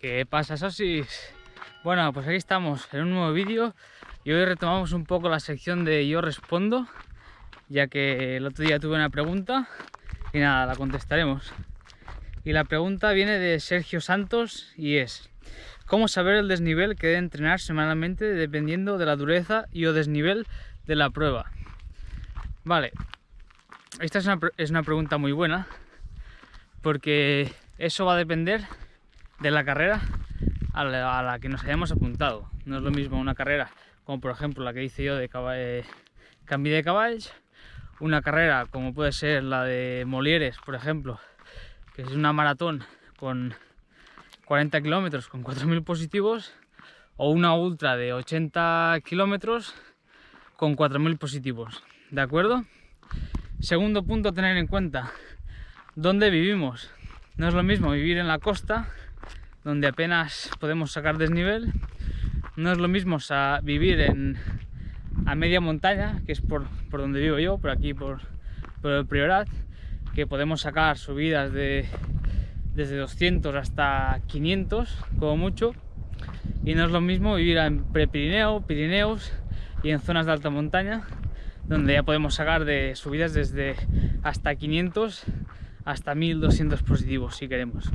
¿Qué pasa, sosis? Bueno, pues aquí estamos en un nuevo vídeo y hoy retomamos un poco la sección de Yo Respondo, ya que el otro día tuve una pregunta y nada, la contestaremos. Y la pregunta viene de Sergio Santos y es: ¿cómo saber el desnivel que debe entrenar semanalmente dependiendo de la dureza y o desnivel de la prueba? Vale, esta es una pregunta muy buena, porque eso va a depender de la carrera a la que nos hayamos apuntado. No es lo mismo una carrera como por ejemplo la que hice yo de Camí de Caballs, una carrera como puede ser la de Molieres, por ejemplo, que es una maratón con 40 kilómetros con 4.000 positivos, o una ultra de 80 kilómetros con 4.000 positivos. ¿De acuerdo? Segundo punto a tener en cuenta: ¿dónde vivimos? No es lo mismo vivir en la costa, donde apenas podemos sacar desnivel. No es lo mismo vivir a media montaña, que es por donde vivo yo, por aquí, por el Priorat, que podemos sacar subidas desde 200 hasta 500 como mucho. Y no es lo mismo vivir en Prepirineo, Pirineos y en zonas de alta montaña, donde ya podemos sacar de subidas desde hasta 500 hasta 1200 positivos si queremos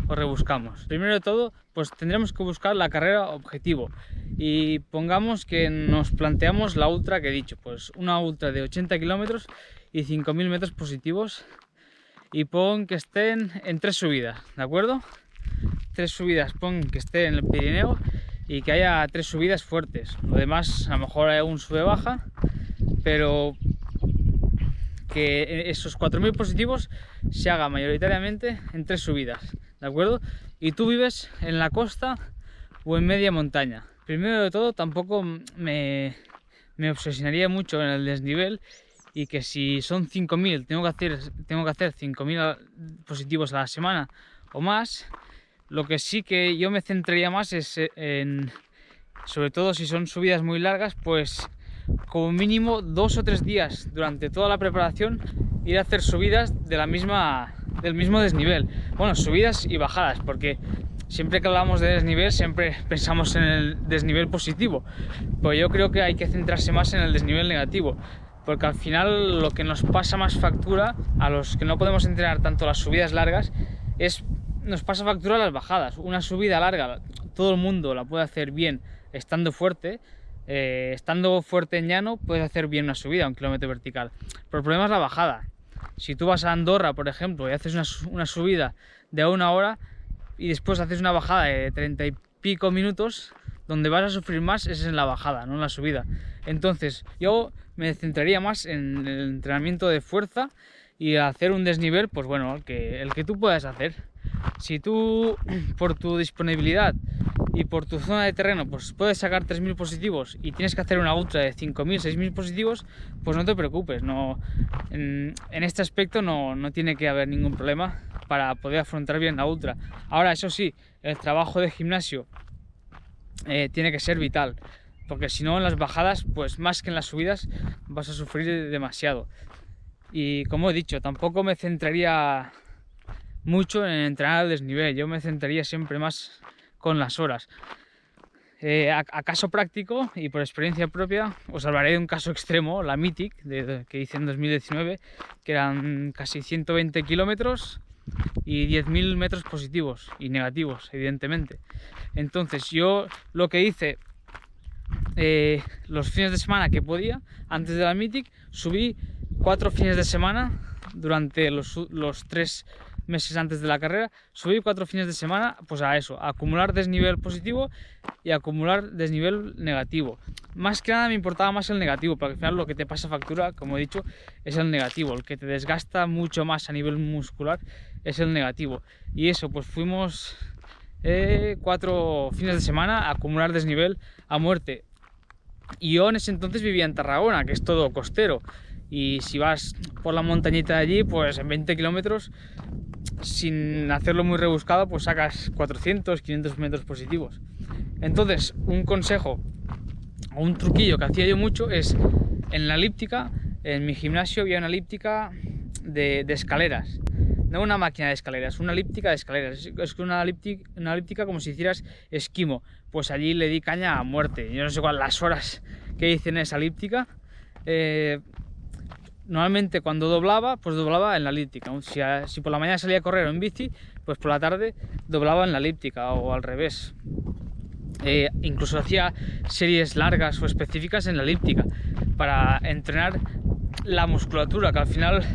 o rebuscamos. Primero de todo, pues tendremos que buscar la carrera objetivo, y pongamos que nos planteamos la ultra que he dicho, pues una ultra de 80 kilómetros y 5.000 metros positivos, y pon que estén en 3 subidas, ¿de acuerdo? 3 subidas, pon que esté en el Pirineo y que haya 3 subidas fuertes. Lo demás, a lo mejor hay un sube-baja, pero que esos 4.000 positivos se haga mayoritariamente en 3 subidas, ¿de acuerdo? Y tú vives en la costa o en media montaña. Primero de todo, tampoco me obsesionaría mucho en el desnivel, y que si son 5.000 tengo que hacer 5.000 positivos a la semana o más. Lo que sí que yo me centraría más es en, sobre todo si son subidas muy largas, pues como mínimo 2 o 3 días durante toda la preparación ir a hacer subidas del mismo desnivel. Bueno, subidas y bajadas, porque siempre que hablamos de desnivel siempre pensamos en el desnivel positivo, pues yo creo que hay que centrarse más en el desnivel negativo, porque al final lo que nos pasa más factura a los que no podemos entrenar tanto las subidas largas nos pasa factura las bajadas. Una subida larga todo el mundo la puede hacer bien estando fuerte. Estando fuerte en llano puedes hacer bien una subida a 1 kilómetro vertical, pero el problema es la bajada. Si tú vas a Andorra, por ejemplo, y haces una subida de 1 hora y después haces una bajada de 30 y pico minutos, donde vas a sufrir más es en la bajada, no en la subida. Entonces yo me centraría más en el entrenamiento de fuerza y hacer un desnivel, pues bueno, el que tú puedas hacer. Si tú, por tu disponibilidad y por tu zona de terreno, pues puedes sacar 3.000 positivos y tienes que hacer una ultra de 5.000, 6.000 positivos, pues no te preocupes, en este aspecto no tiene que haber ningún problema para poder afrontar bien la ultra. Ahora, eso sí, el trabajo de gimnasio tiene que ser vital, porque si no, en las bajadas, pues más que en las subidas, vas a sufrir demasiado. Y como he dicho, tampoco me centraría mucho en entrenar al desnivel. Yo me centraría siempre más con las horas. A caso práctico y por experiencia propia, os hablaré de un caso extremo, la Mythic, que hice en 2019, que eran casi 120 kilómetros y 10.000 metros positivos y negativos, evidentemente. Entonces yo lo que hice los fines de semana que podía, antes de la Mythic, subí 4 fines de semana durante los 3 meses antes de la carrera. Subí 4 fines de semana, pues a eso, a acumular desnivel positivo y a acumular desnivel negativo. Más que nada me importaba más el negativo, porque al final lo que te pasa factura, como he dicho, es el negativo. El que te desgasta mucho más a nivel muscular es el negativo. Y eso, pues fuimos 4 fines de semana a acumular desnivel a muerte. Y yo en ese entonces vivía en Tarragona, que es todo costero, y si vas por la montañita de allí, pues en 20 kilómetros, sin hacerlo muy rebuscado, pues sacas 400, 500 metros positivos. Entonces, un consejo o un truquillo que hacía yo mucho es, en la elíptica, en mi gimnasio había una elíptica de escaleras. no una máquina de escaleras, una elíptica de escaleras. Es una elíptica como si hicieras esquimo. Pues allí le di caña a muerte. Yo no sé cuáles las horas que hice en esa elíptica. Normalmente cuando doblaba, pues doblaba en la elíptica. Si por la mañana salía a correr o en bici, pues por la tarde doblaba en la elíptica o al revés. Incluso hacía series largas o específicas en la elíptica para entrenar la musculatura, que al final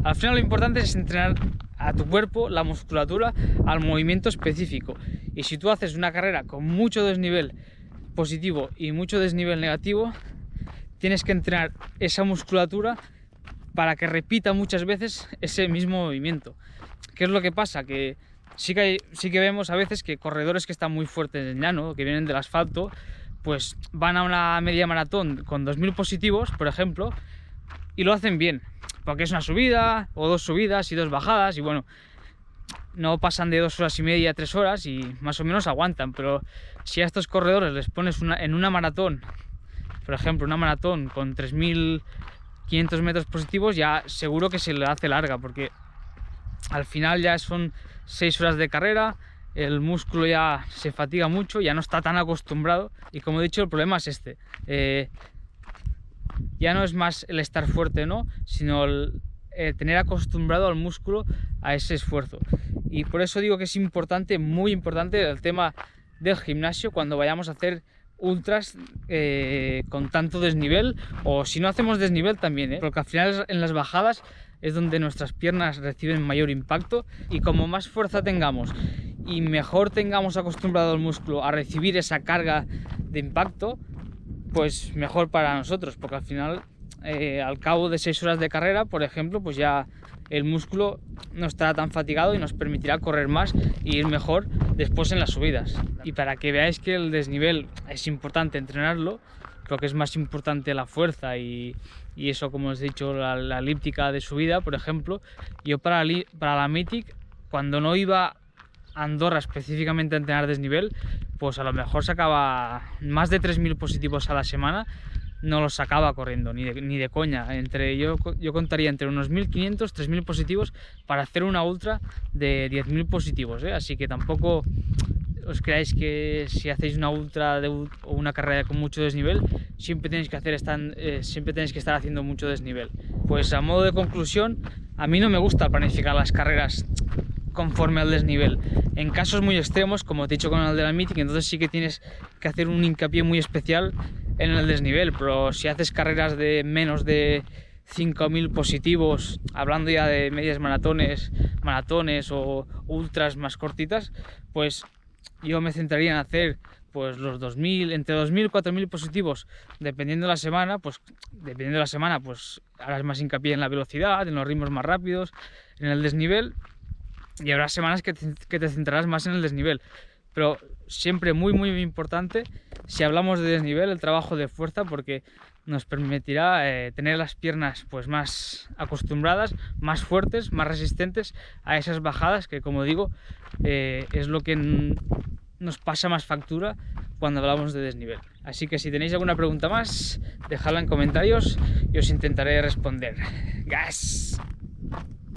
lo importante es entrenar a tu cuerpo la musculatura al movimiento específico. Y si tú haces una carrera con mucho desnivel positivo y mucho desnivel negativo, tienes que entrenar esa musculatura para que repita muchas veces ese mismo movimiento. ¿Qué es lo que pasa? Que sí que vemos a veces que corredores que están muy fuertes en llano, que vienen del asfalto, pues van a una media maratón con 2000 positivos, por ejemplo, y lo hacen bien, porque es una subida o 2 subidas y 2 bajadas, y bueno, no pasan de 2 horas y media, 3 horas y más o menos aguantan. Pero si a estos corredores les pones en una maratón, por ejemplo, una maratón con 3500 metros positivos, ya seguro que se le hace larga, porque al final ya son 6 horas de carrera, el músculo ya se fatiga mucho, ya no está tan acostumbrado. Y como he dicho, el problema es este, ya no es más el estar fuerte, ¿no?, sino el tener acostumbrado al músculo a ese esfuerzo. Y por eso digo que es importante, muy importante, el tema del gimnasio cuando vayamos a hacer ultras con tanto desnivel, o si no hacemos desnivel también, porque al final en las bajadas es donde nuestras piernas reciben mayor impacto, y como más fuerza tengamos y mejor tengamos acostumbrado el músculo a recibir esa carga de impacto, pues mejor para nosotros, porque al final al cabo de 6 horas de carrera, por ejemplo, pues ya el músculo no estará tan fatigado y nos permitirá correr más y ir mejor después en las subidas. Y para que veáis que el desnivel es importante entrenarlo, creo que es más importante la fuerza y eso, como os he dicho, la elíptica de subida, por ejemplo. Yo para la Mythic, cuando no iba a Andorra específicamente a entrenar desnivel, pues a lo mejor sacaba más de 3000 positivos a la semana. No los sacaba corriendo, ni de coña. Yo contaría entre unos 1500, 3000 positivos para hacer una ultra de 10.000 positivos, ¿eh? Así que tampoco os creáis que si hacéis una ultra o una carrera con mucho desnivel, siempre tenéis que estar haciendo mucho desnivel. Pues a modo de conclusión, a mí no me gusta planificar las carreras conforme al desnivel. En casos muy extremos, como te he dicho con el de la Mythic, entonces sí que tienes que hacer un hincapié muy especial en el desnivel. Pero si haces carreras de menos de 5000 positivos, hablando ya de medias maratones o ultras más cortitas, pues yo me centraría en hacer pues los 2000, entre 2000 y 4000 positivos, dependiendo de la semana. Pues harás más hincapié en la velocidad, en los ritmos más rápidos, en el desnivel, y habrá semanas que te centrarás más en el desnivel. Pero siempre muy importante, si hablamos de desnivel, el trabajo de fuerza, porque nos permitirá tener las piernas pues más acostumbradas, más fuertes, más resistentes a esas bajadas, que como digo, es lo que nos pasa más factura cuando hablamos de desnivel. Así que si tenéis alguna pregunta más, dejadla en comentarios y os intentaré responder. ¡Gas!